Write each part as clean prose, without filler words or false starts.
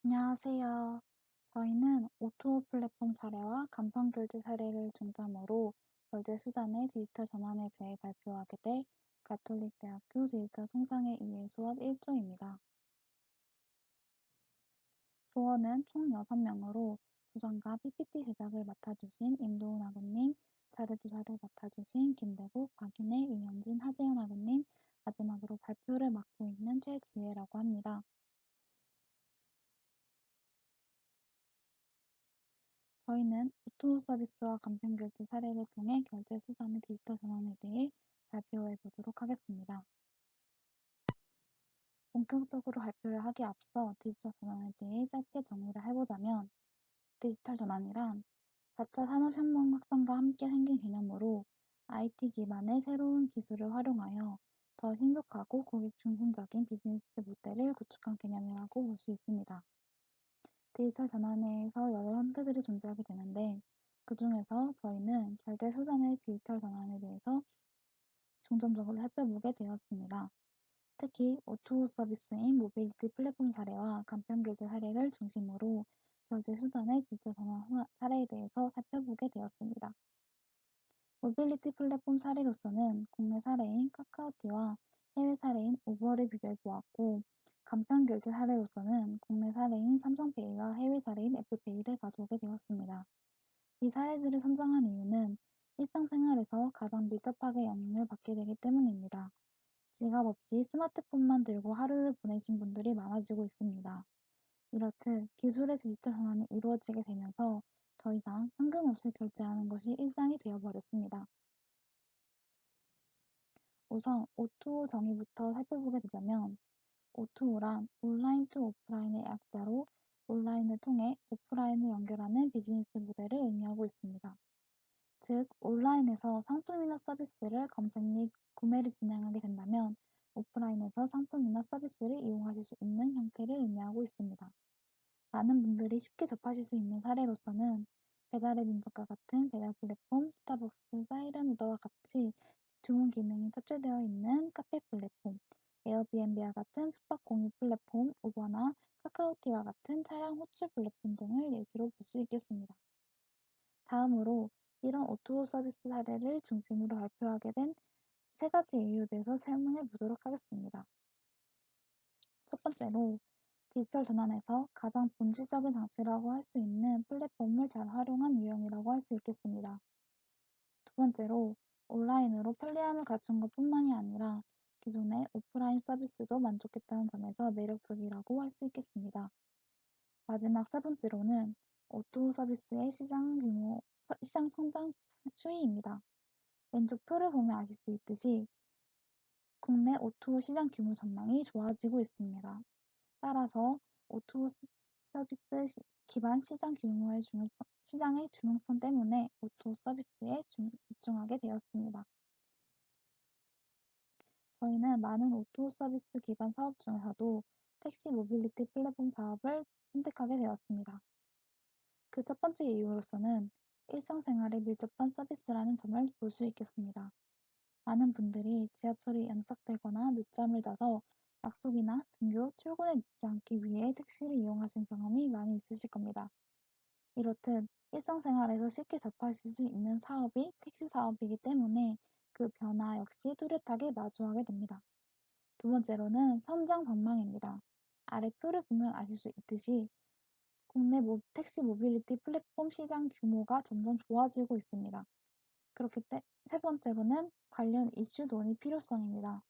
안녕하세요. 저희는 오토 플랫폼 사례와 간판 결제 사례를 중점으로 결제 수단의 디지털 전환에 대해 발표하게 될 가톨릭대학교 디지털 성장에 의해 수업 1조입니다. 조원은 총 6명으로 조정과 PPT 제작을 맡아주신 임도훈 학우님, 자료조사를 맡아주신 김대국, 박인혜, 이현진, 하재현 학우님, 마지막으로 발표를 맡고 있는 최지혜라고 합니다. 저희는 오토 서비스와 간편 결제 사례를 통해 결제 수단의 디지털 전환에 대해 발표해 보도록 하겠습니다. 본격적으로 발표를 하기에 앞서 디지털 전환에 대해 짧게 정리를 해보자면 디지털 전환이란 4차 산업혁명 확산과 함께 생긴 개념으로 IT 기반의 새로운 기술을 활용하여 더 신속하고 고객 중심적인 비즈니스 모델을 구축한 개념이라고 볼 수 있습니다. 디지털 전환에서 여러 형태들이 존재하게 되는데 그 중에서 저희는 결제 수단의 디지털 전환에 대해서 중점적으로 살펴보게 되었습니다. 특히 오토 서비스인 모빌리티 플랫폼 사례와 간편 결제 사례를 중심으로 결제 수단의 디지털 전환 사례에 대해서 살펴보게 되었습니다. 모빌리티 플랫폼 사례로서는 국내 사례인 카카오티와 해외 사례인 우버를 비교해 보았고, 간편 결제 사례로서는 국내 사례인 삼성페이와 해외 사례인 애플페이를 가져오게 되었습니다. 이 사례들을 선정한 이유는 일상생활에서 가장 밀접하게 영향을 받게 되기 때문입니다. 지갑 없이 스마트폰만 들고 하루를 보내신 분들이 많아지고 있습니다. 이렇듯 기술의 디지털 전환이 이루어지게 되면서 더 이상 현금 없이 결제하는 것이 일상이 되어버렸습니다. 우선 O2O 정의부터 살펴보게 되자면 O2O란 온라인 투 오프라인의 약자로 온라인을 통해 오프라인을 연결하는 비즈니스 모델을 의미하고 있습니다. 즉, 온라인에서 상품이나 서비스를 검색 및 구매를 진행하게 된다면 오프라인에서 상품이나 서비스를 이용하실 수 있는 형태를 의미하고 있습니다. 많은 분들이 쉽게 접하실 수 있는 사례로서는 배달의 민족과 같은 배달 플랫폼, 스타벅스, 사이렌오더와 같이 주문 기능이 탑재되어 있는 카페 플랫폼, 에어비앤비와 같은 숙박 공유 플랫폼, 우버나 카카오티와 같은 차량 호출 플랫폼 등을 예시로 볼 수 있겠습니다. 다음으로 이런 O2O 서비스 사례를 중심으로 발표하게 된 세 가지 이유에 대해서 설명해 보도록 하겠습니다. 첫 번째로 디지털 전환에서 가장 본질적인 장치라고 할 수 있는 플랫폼을 잘 활용한 유형이라고 할 수 있겠습니다. 두 번째로 온라인으로 편리함을 갖춘 것뿐만이 아니라 기존의 오프라인 서비스도 만족했다는 점에서 매력적이라고 할 수 있겠습니다. 마지막 세 번째로는 O2O 서비스의 시장 성장 추이입니다. 왼쪽 표를 보면 아실 수 있듯이 국내 O2O 시장 규모 전망이 좋아지고 있습니다. 따라서 O2O 서비스 기반 시장의 중요성 때문에 O2O 서비스에 집중하게 되었습니다. 저희는 많은 O2O 서비스 기반 사업 중에서도 택시 모빌리티 플랫폼 사업을 선택하게 되었습니다. 그 첫 번째 이유로서는 일상생활에 밀접한 서비스라는 점을 볼 수 있겠습니다. 많은 분들이 지하철이 연착되거나 늦잠을 자서 약속이나 등교, 출근에 늦지 않기 위해 택시를 이용하신 경험이 많이 있으실 겁니다. 이렇듯 일상생활에서 쉽게 접하실 수 있는 사업이 택시 사업이기 때문에 그 변화 역시 뚜렷하게 마주하게 됩니다. 두 번째로는 선장 전망입니다. 아래 표를 보면 아실 수 있듯이 국내 택시 모빌리티 플랫폼 시장 규모가 점점 좋아지고 있습니다. 그렇기 때문에 세 번째로는 관련 이슈 논의 필요성입니다.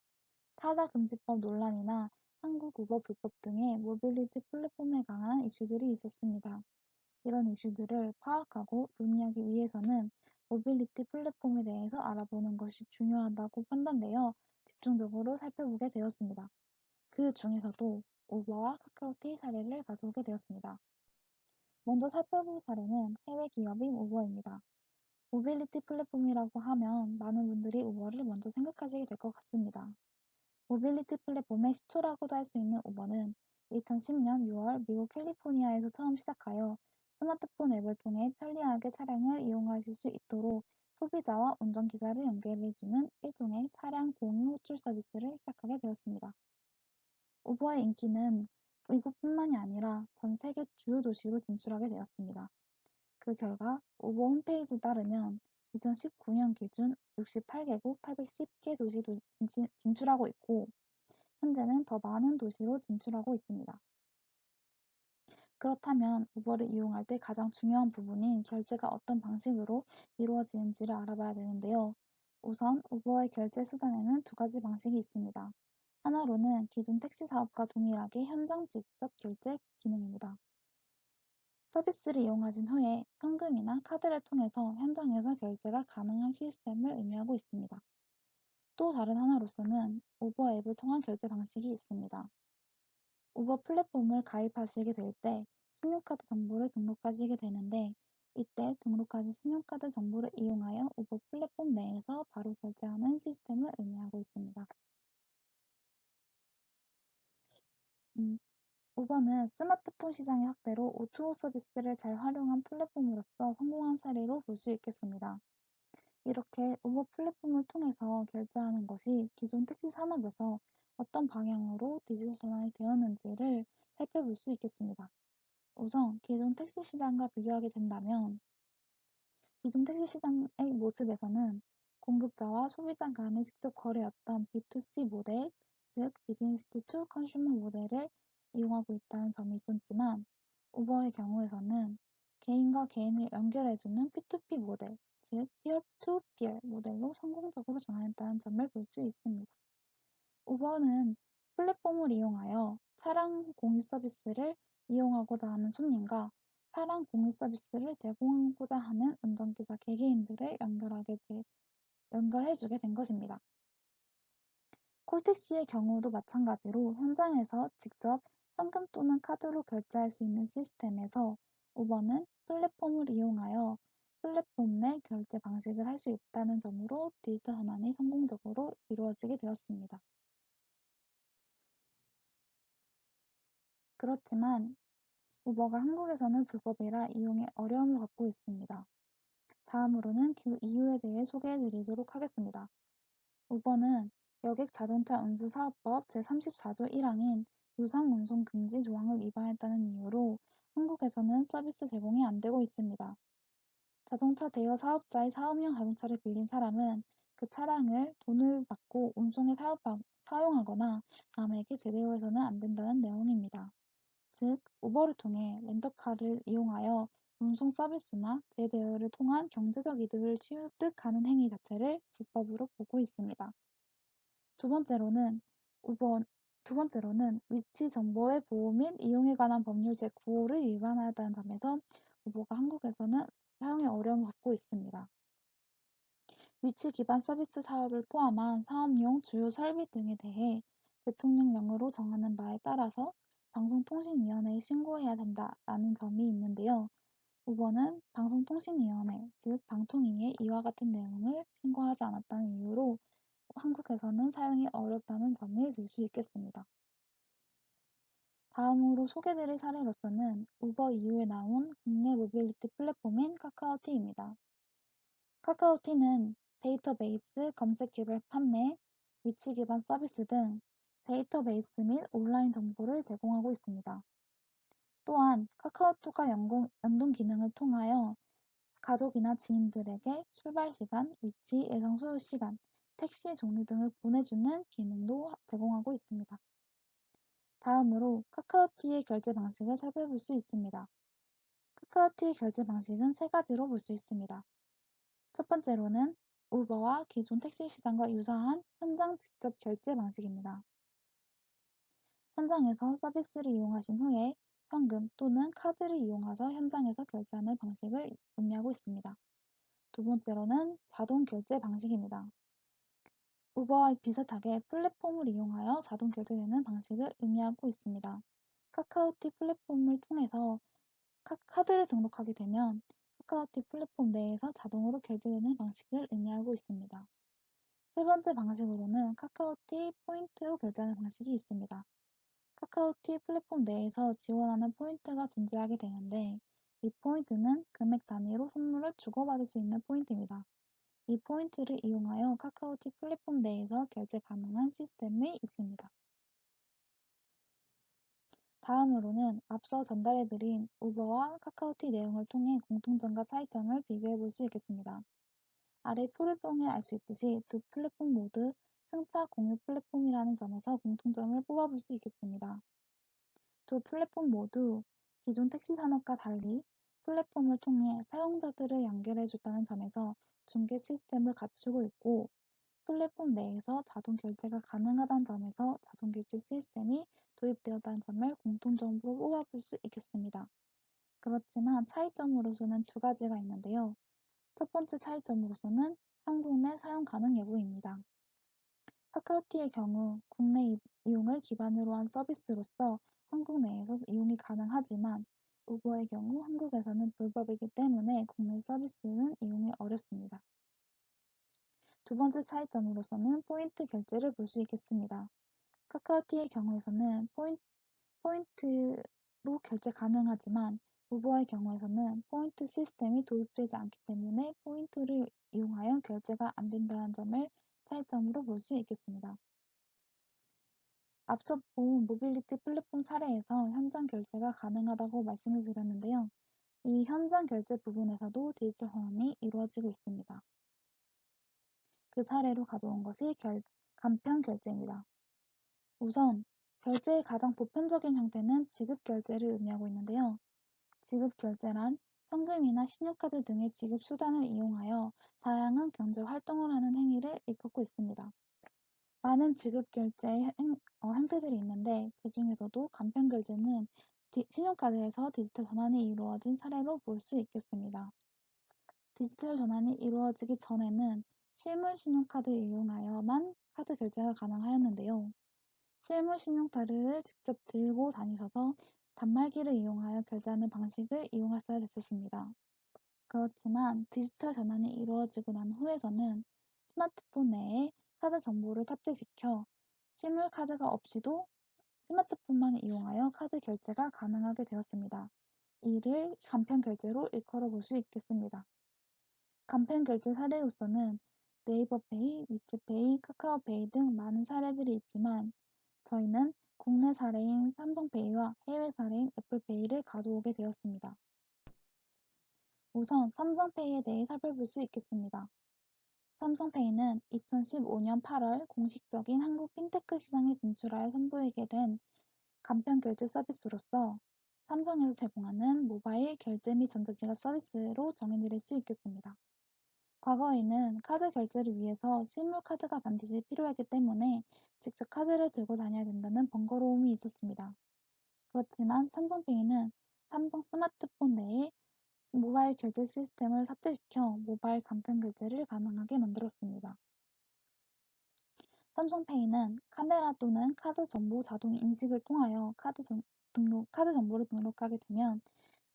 타다금지법 논란이나 한국 우버 불법 등의 모빌리티 플랫폼에 관한 이슈들이 있었습니다. 이런 이슈들을 파악하고 논의하기 위해서는 모빌리티 플랫폼에 대해서 알아보는 것이 중요하다고 판단되어 집중적으로 살펴보게 되었습니다. 그 중에서도 우버와 카카오티 사례를 가져오게 되었습니다. 먼저 살펴볼 사례는 해외 기업인 우버입니다. 모빌리티 플랫폼이라고 하면 많은 분들이 우버를 먼저 생각하시게 될 것 같습니다. 모빌리티 플랫폼의 시초라고도 할 수 있는 우버는 2010년 6월 미국 캘리포니아에서 처음 시작하여 스마트폰 앱을 통해 편리하게 차량을 이용하실 수 있도록 소비자와 운전기사를 연결해주는 일종의 차량 공유 호출 서비스를 시작하게 되었습니다. 우버의 인기는 미국뿐만이 아니라 전 세계 주요 도시로 진출하게 되었습니다. 그 결과 우버 홈페이지에 따르면 2019년 기준 68개국 810개 도시도 진출하고 있고 현재는 더 많은 도시로 진출하고 있습니다. 그렇다면 우버를 이용할 때 가장 중요한 부분인 결제가 어떤 방식으로 이루어지는지를 알아봐야 되는데요. 우선 우버의 결제 수단에는 두 가지 방식이 있습니다. 하나로는 기존 택시 사업과 동일하게 현장 직접 결제 기능입니다. 서비스를 이용하신 후에 현금이나 카드를 통해서 현장에서 결제가 가능한 시스템을 의미하고 있습니다. 또 다른 하나로서는 우버 앱을 통한 결제 방식이 있습니다. 우버 플랫폼을 가입하시게 될 때 신용카드 정보를 등록하시게 되는데 이때 등록하신 신용카드 정보를 이용하여 우버 플랫폼 내에서 바로 결제하는 시스템을 의미하고 있습니다. 음, 우버는 스마트폰 시장의 확대로 O2O 서비스를 잘 활용한 플랫폼으로서 성공한 사례로 볼 수 있겠습니다. 이렇게 우버 플랫폼을 통해서 결제하는 것이 기존 택시 산업에서 어떤 방향으로 디지털 전환이 되었는지를 살펴볼 수 있겠습니다. 우선 기존 택시 시장과 비교하게 된다면 기존 택시 시장의 모습에서는 공급자와 소비자 간의 직접 거래였던 B2C 모델, 즉 비즈니스 투 컨슈머 모델을 이용하고 있다는 점이 있었지만 우버의 경우에서는 개인과 개인을 연결해주는 P2P 모델, 즉 피어 투 피어 모델로 성공적으로 전환했다는 점을 볼 수 있습니다. 우버는 플랫폼을 이용하여 차량 공유 서비스를 이용하고자 하는 손님과 차량 공유 서비스를 제공하고자 하는 운전기사 개개인들을 연결해주게 된 것입니다. 콜택시의 경우도 마찬가지로 현장에서 직접 현금 또는 카드로 결제할 수 있는 시스템에서 우버는 플랫폼을 이용하여 플랫폼 내 결제 방식을 할 수 있다는 점으로 디지털 전환이 성공적으로 이루어지게 되었습니다. 그렇지만 우버가 한국에서는 불법이라 이용에 어려움을 겪고 있습니다. 다음으로는 그 이유에 대해 소개해 드리도록 하겠습니다. 우버는 여객 자동차 운수 사업법 제34조 1항인 유상 운송 금지 조항을 위반했다는 이유로 한국에서는 서비스 제공이 안 되고 있습니다. 자동차 대여 사업자의 사업용 자동차를 빌린 사람은 그 차량을 돈을 받고 운송에 사용하거나 남에게 제대로해서는 안 된다는 내용입니다. 즉, 우버를 통해 렌터카를 이용하여 운송 서비스나 대대여를 통한 경제적 이득을 취득하는 행위 자체를 불법으로 보고 있습니다. 두 번째로는 우버, 두 번째로는 위치 정보의 보호 및 이용에 관한 법률 제9호를 위반하였다는 점에서 우버가 한국에서는 사용에 어려움을 갖고 있습니다. 위치 기반 서비스 사업을 포함한 사업용 주요 설비 등에 대해 대통령령으로 정하는 바에 따라서 방송통신위원회에 신고해야 된다라는 점이 있는데요. 우버는 방송통신위원회, 즉 방통위에 이와 같은 내용을 신고하지 않았다는 이유로 한국에서는 사용이 어렵다는 점을 들 수 있겠습니다. 다음으로 소개드릴 사례로서는 우버 이후에 나온 국내 모빌리티 플랫폼인 카카오티입니다. 카카오티는 데이터베이스, 검색 개발 판매, 위치 기반 서비스 등 데이터베이스 및 온라인 정보를 제공하고 있습니다. 또한 카카오톡과 연동 기능을 통하여 가족이나 지인들에게 출발 시간, 위치, 예상 소요 시간, 택시 종류 등을 보내주는 기능도 제공하고 있습니다. 다음으로 카카오티의 결제 방식을 살펴볼 수 있습니다. 카카오티의 결제 방식은 세 가지로 볼 수 있습니다. 첫 번째로는 우버와 기존 택시 시장과 유사한 현장 직접 결제 방식입니다. 현장에서 서비스를 이용하신 후에 현금 또는 카드를 이용해서 현장에서 결제하는 방식을 의미하고 있습니다. 두 번째로는 자동 결제 방식입니다. 우버와 비슷하게 플랫폼을 이용하여 자동 결제되는 방식을 의미하고 있습니다. 카카오티 플랫폼을 통해서 카드를 등록하게 되면 카카오티 플랫폼 내에서 자동으로 결제되는 방식을 의미하고 있습니다. 세 번째 방식으로는 카카오티 포인트로 결제하는 방식이 있습니다. 카카오티 플랫폼 내에서 지원하는 포인트가 존재하게 되는데 이 포인트는 금액 단위로 선물을 주고받을 수 있는 포인트입니다. 이 포인트를 이용하여 카카오티 플랫폼 내에서 결제 가능한 시스템이 있습니다. 다음으로는 앞서 전달해드린 우버와 카카오티 내용을 통해 공통점과 차이점을 비교해 볼 수 있겠습니다. 아래 표를 통해 알 수 있듯이 두 플랫폼 모두 승차 공유 플랫폼이라는 점에서 공통점을 뽑아볼 수 있겠습니다. 두 플랫폼 모두 기존 택시 산업과 달리 플랫폼을 통해 사용자들을 연결해줬다는 점에서 중개 시스템을 갖추고 있고, 플랫폼 내에서 자동 결제가 가능하다는 점에서 자동 결제 시스템이 도입되었다는 점을 공통점으로 뽑아볼 수 있겠습니다. 그렇지만 차이점으로서는 두 가지가 있는데요. 첫 번째 차이점으로서는 한국 내 사용 가능 여부입니다. 카카오티의 경우 국내 이용을 기반으로 한 서비스로서 한국 내에서 이용이 가능하지만, 우버의 경우 한국에서는 불법이기 때문에 국내 서비스는 이용이 어렵습니다. 두 번째 차이점으로서는 포인트 결제를 볼 수 있겠습니다. 카카오티의 경우에서는 포인트로 결제 가능하지만, 우버의 경우에서는 포인트 시스템이 도입되지 않기 때문에 포인트를 이용하여 결제가 안 된다는 점을 차이점으로 볼 수 있겠습니다. 앞서 본 모빌리티 플랫폼 사례에서 현장 결제가 가능하다고 말씀을 드렸는데요. 이 현장 결제 부분에서도 디지털 환원이 이루어지고 있습니다. 그 사례로 가져온 것이 간편 결제입니다. 우선 결제의 가장 보편적인 형태는 지급 결제를 의미하고 있는데요. 지급 결제란 현금이나 신용카드 등의 지급 수단을 이용하여 다양한 경제 활동을 하는 행위를 일컫고 있습니다. 많은 지급 결제의 형태들이 있는데, 그 중에서도 간편 결제는 신용카드에서 디지털 전환이 이루어진 사례로 볼 수 있겠습니다. 디지털 전환이 이루어지기 전에는 실물 신용카드를 이용하여만 카드 결제가 가능하였는데요. 실물 신용카드를 직접 들고 다니셔서 단말기를 이용하여 결제하는 방식을 이용하셔야 됐었습니다. 그렇지만 디지털 전환이 이루어지고 난 후에서는 스마트폰 내에 카드 정보를 탑재시켜 실물 카드가 없이도 스마트폰만 이용하여 카드 결제가 가능하게 되었습니다. 이를 간편 결제로 일컬어 볼 수 있겠습니다. 간편 결제 사례로서는 네이버페이, 위치페이, 카카오페이 등 많은 사례들이 있지만, 저희는 국내 사례인 삼성페이와 해외 사례인 애플페이를 가져오게 되었습니다. 우선 삼성페이에 대해 살펴볼 수 있겠습니다. 삼성페이는 2015년 8월 공식적인 한국 핀테크 시장에 진출하여 선보이게 된 간편 결제 서비스로서 삼성에서 제공하는 모바일 결제 및 전자지갑 서비스로 정의드릴 수 있겠습니다. 과거에는 카드 결제를 위해서 실물 카드가 반드시 필요하기 때문에 직접 카드를 들고 다녀야 된다는 번거로움이 있었습니다. 그렇지만 삼성페이는 삼성 스마트폰 내에 모바일 결제 시스템을 탑재시켜 모바일 간편 결제를 가능하게 만들었습니다. 삼성페이는 카메라 또는 카드 정보 자동 인식을 통하여 카드 정보를 등록하게 되면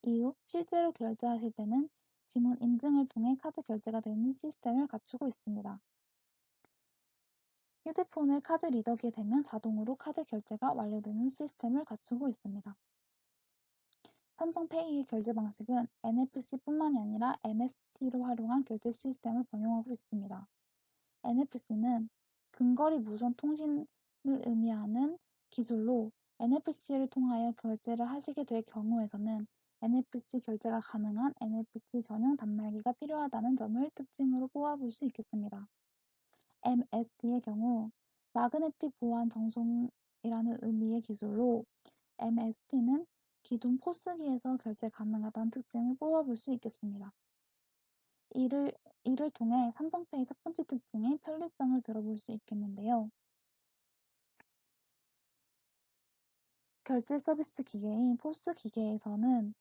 이후 실제로 결제하실 때는 지문 인증을 통해 카드 결제가 되는 시스템을 갖추고 있습니다. 휴대폰을 카드 리더기에 대면 자동으로 카드 결제가 완료되는 시스템을 갖추고 있습니다. 삼성페이의 결제 방식은 NFC뿐만이 아니라 MST를 활용한 결제 시스템을 병용하고 있습니다. NFC는 근거리 무선 통신을 의미하는 기술로, NFC를 통하여 결제를 하시게 될 경우에서는 NFC 결제가 가능한 NFC 전용 단말기가 필요하다는 점을 특징으로 뽑아볼 수 있겠습니다. MST의 경우 마그네틱 보안 정송이라는 의미의 기술로, MST는 기존 포스기에서 결제 가능하다는 특징을 뽑아볼 수 있겠습니다. 이를 통해 삼성페이 첫 번째 특징인 편리성을 들어볼 수 있겠는데요. 결제 서비스 기계인 포스 기계에서는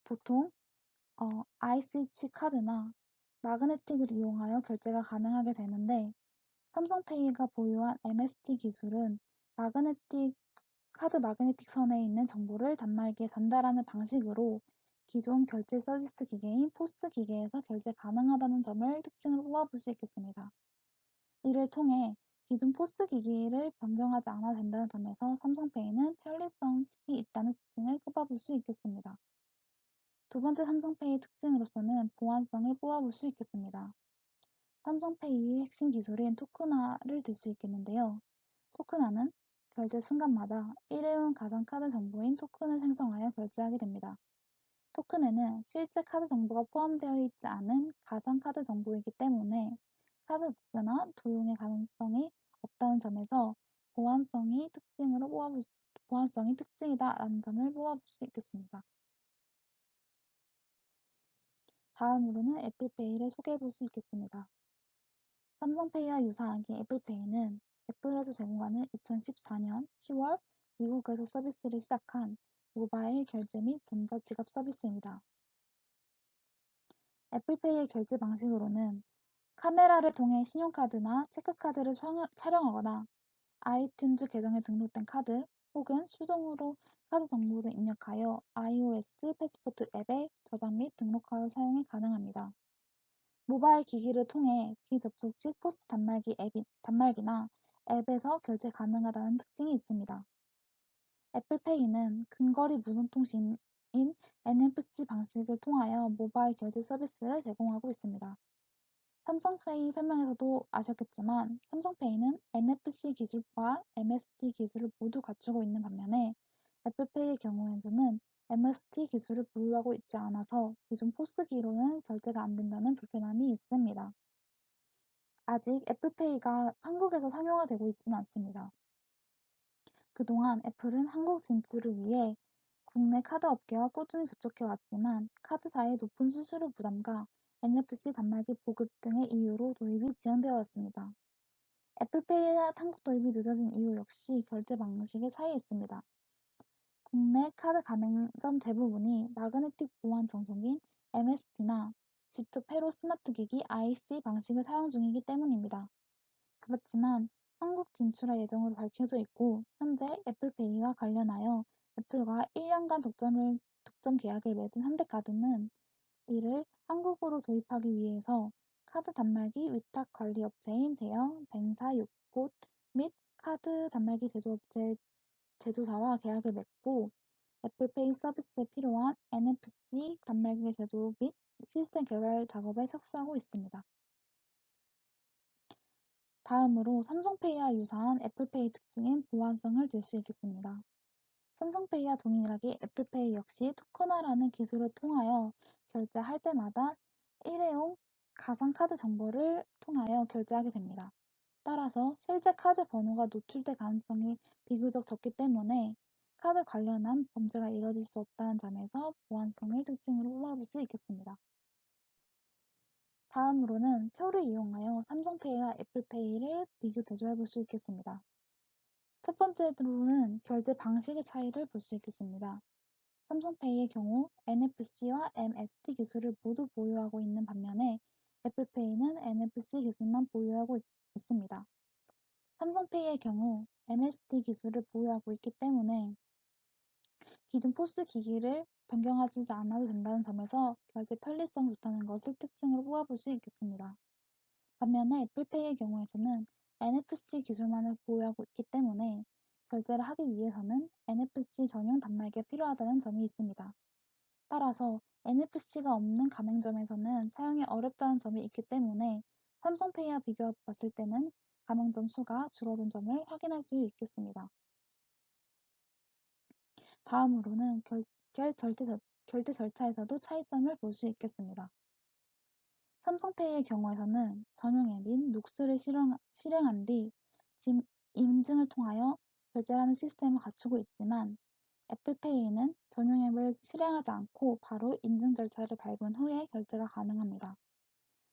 보통 ICC 카드나 마그네틱을 이용하여 결제가 가능하게 되는데, 삼성페이가 보유한 MST 기술은 카드 마그네틱 선에 있는 정보를 단말기에 전달하는 방식으로 기존 결제 서비스 기계인 포스 기계에서 결제 가능하다는 점을 특징으로 뽑아볼 수 있겠습니다. 이를 통해 기존 포스 기기를 변경하지 않아도 된다는 점에서 삼성페이는 편리성이 있다는 특징을 뽑아볼 수 있겠습니다. 두 번째 삼성페이 특징으로서는 보안성을 뽑아볼 수 있겠습니다. 삼성페이의 핵심 기술인 토큰화를 들 수 있겠는데요. 토큰화는 결제 순간마다 일회용 가상카드 정보인 토큰을 생성하여 결제하게 됩니다. 토큰에는 실제 카드 정보가 포함되어 있지 않은 가상카드 정보이기 때문에 카드 복사나 도용의 가능성이 없다는 점에서 보안성이 특징이다라는 점을 뽑아볼 수 있겠습니다. 다음으로는 애플페이를 소개해 볼 수 있겠습니다. 삼성페이와 유사하게 애플페이는 애플에서 제공하는 2014년 10월 미국에서 서비스를 시작한 모바일 결제 및 전자지갑 서비스입니다. 애플페이의 결제 방식으로는 카메라를 통해 신용카드나 체크카드를 촬영하거나 아이튠즈 계정에 등록된 카드 혹은 수동으로 카드 정보를 입력하여 iOS 패스포트 앱에 저장 및 등록하여 사용이 가능합니다. 모바일 기기를 통해 비접속 시 포스 단말기나 앱에서 결제 가능하다는 특징이 있습니다. 애플페이는 근거리 무선통신인 NFC 방식을 통하여 모바일 결제 서비스를 제공하고 있습니다. 삼성페이 설명에서도 아셨겠지만 삼성페이는 NFC 기술과 MST 기술을 모두 갖추고 있는 반면에 애플페이의 경우에는 MST 기술을 보유하고 있지 않아서 기존 포스기로는 결제가 안 된다는 불편함이 있습니다. 아직 애플페이가 한국에서 상용화되고 있지는 않습니다. 그동안 애플은 한국 진출을 위해 국내 카드 업계와 꾸준히 접촉해 왔지만 카드사의 높은 수수료 부담과 NFC 단말기 보급 등의 이유로 도입이 지연되어 왔습니다. 애플페이의 한국 도입이 늦어진 이유 역시 결제 방식의 차이에 있습니다. 국내 카드 가맹점 대부분이 마그네틱 보안 전송기인 MST나 직접 회로 스마트 기기 IC 방식을 사용 중이기 때문입니다. 그렇지만 한국 진출할 예정으로 밝혀져 있고 현재 애플페이와 관련하여 애플과 1년간 독점 계약을 맺은 현대카드는 이를 한국으로 도입하기 위해서 카드 단말기 위탁 관리 업체인 대형 벤사 6곳 및 카드 단말기 제조사와 계약을 맺고 애플페이 서비스에 필요한 NFC 단말기 제조 및 시스템 개발 작업에 착수하고 있습니다. 다음으로 삼성페이와 유사한 애플페이 특징인 보안성을 들 수 있겠습니다. 삼성페이와 동일하게 애플페이 역시 토큰화라는 기술을 통하여 결제할 때마다 일회용 가상카드 정보를 통하여 결제하게 됩니다. 따라서 실제 카드 번호가 노출될 가능성이 비교적 적기 때문에 카드 관련한 범죄가 이뤄질 수 없다는 점에서 보안성을 특징으로 뽑아볼 수 있겠습니다. 다음으로는 표를 이용하여 삼성페이와 애플페이를 비교 대조해 볼 수 있겠습니다. 첫 번째로는 결제 방식의 차이를 볼 수 있겠습니다. 삼성페이의 경우 NFC와 MST 기술을 모두 보유하고 있는 반면에 애플페이는 NFC 기술만 보유하고 있습니다. 삼성페이의 경우 MST 기술을 보유하고 있기 때문에 기존 포스 기기를 변경하지 않아도 된다는 점에서 결제 편리성이 좋다는 것을 특징으로 뽑아볼 수 있겠습니다. 반면에 애플페이의 경우에서는 NFC 기술만을 보유하고 있기 때문에 결제를 하기 위해서는 NFC 전용 단말기가 필요하다는 점이 있습니다. 따라서 NFC가 없는 가맹점에서는 사용이 어렵다는 점이 있기 때문에 삼성페이와 비교해 봤을 때는 가맹점 수가 줄어든 점을 확인할 수 있겠습니다. 다음으로는 결제 절차에서도 차이점을 볼 수 있겠습니다. 삼성페이의 경우에서는 전용 앱인 녹스를 실행한 뒤 인증을 통하여 결제하는 시스템을 갖추고 있지만 애플페이는 전용 앱을 실행하지 않고 바로 인증 절차를 밟은 후에 결제가 가능합니다.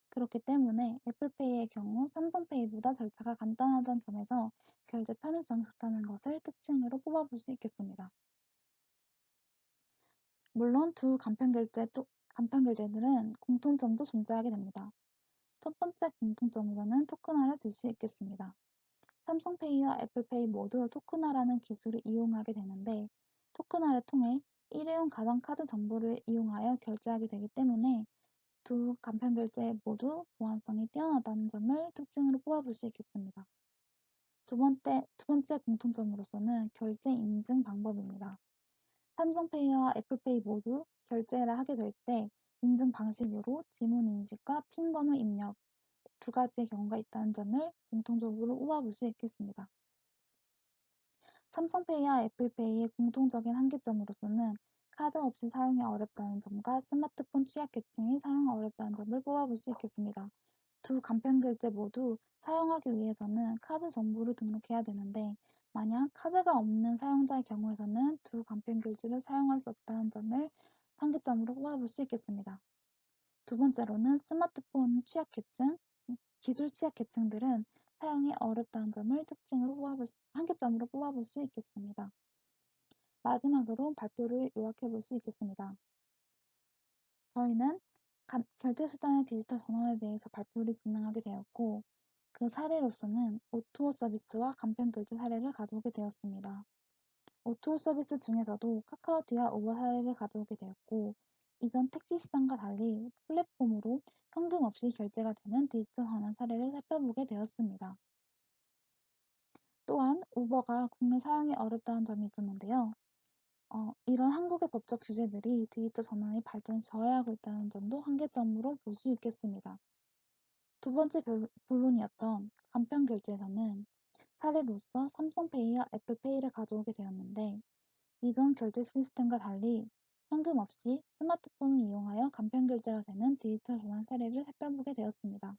그렇기 때문에 애플페이의 경우 삼성페이보다 절차가 간단하다는 점에서 결제 편의성이 좋다는 것을 특징으로 뽑아볼 수 있겠습니다. 물론 두 간편결제들은 공통점도 존재하게 됩니다. 첫 번째 공통점으로는 토큰화를 들 수 있겠습니다. 삼성페이와 애플페이 모두 토큰화라는 기술을 이용하게 되는데 토큰화를 통해 일회용 가상카드 정보를 이용하여 결제하게 되기 때문에 두 간편결제 모두 보안성이 뛰어나다는 점을 특징으로 뽑아볼 수 있겠습니다. 두 번째 공통점으로서는 결제 인증 방법입니다. 삼성페이와 애플페이 모두 결제를 하게 될 때 인증 방식으로 지문 인식과 핀 번호 입력 두 가지의 경우가 있다는 점을 공통적으로 뽑아볼 수 있겠습니다. 삼성페이와 애플페이의 공통적인 한계점으로서는 카드 없이 사용이 어렵다는 점과 스마트폰 취약계층이 사용 어렵다는 점을 뽑아볼 수 있겠습니다. 두 간편결제 모두 사용하기 위해서는 카드 정보를 등록해야 되는데 만약 카드가 없는 사용자의 경우에서는 두 간편결제를 사용할 수 없다는 점을 한계점으로 뽑아볼 수 있겠습니다. 두 번째로는 스마트폰 취약계층, 기술 취약계층들은 사용이 어렵다는 점을 한계점으로 뽑아볼 수 있겠습니다. 마지막으로 발표를 요약해 볼 수 있겠습니다. 저희는 결제수단의 디지털 전환에 대해서 발표를 진행하게 되었고 그 사례로서는 O2O 서비스와 간편결제 사례를 가져오게 되었습니다. O2O 서비스 중에서도 카카오티와 우버 사례를 가져오게 되었고 이전 택시 시장과 달리 플랫폼으로 현금 없이 결제가 되는 디지털 전환 사례를 살펴보게 되었습니다. 또한 우버가 국내 사용이 어렵다는 점이 있었는데요. 이런 한국의 법적 규제들이 디지털 전환의 발전에 저해하고 있다는 점도 한계점으로 볼 수 있겠습니다. 두 번째 본론이었던 간편결제에서는 사례로서 삼성페이와 애플페이를 가져오게 되었는데 이전 결제 시스템과 달리 현금 없이 스마트폰을 이용하여 간편결제가 되는 디지털 전환 사례를 살펴보게 되었습니다.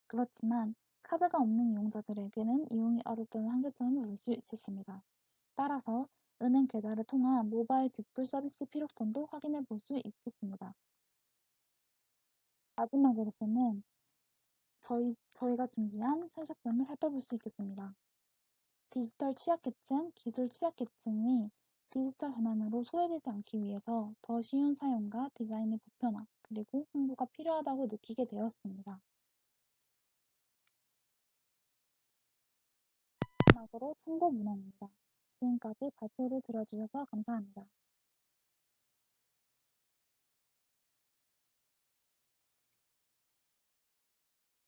그렇지만 카드가 없는 이용자들에게는 이용이 어렵다는 한계점을 볼 수 있었습니다. 따라서 은행 계좌를 통한 모바일 지불 서비스 필요성도 확인해 볼 수 있겠습니다. 마지막으로서는 저희가 준비한 해석점을 살펴볼 수 있겠습니다. 디지털 취약계층, 기술 취약계층이 디지털 전환으로 소외되지 않기 위해서 더 쉬운 사용과 디자인의 보편화, 그리고 홍보가 필요하다고 느끼게 되었습니다. 마지막으로 참고 문헌입니다. 지금까지 발표를 들어주셔서 감사합니다.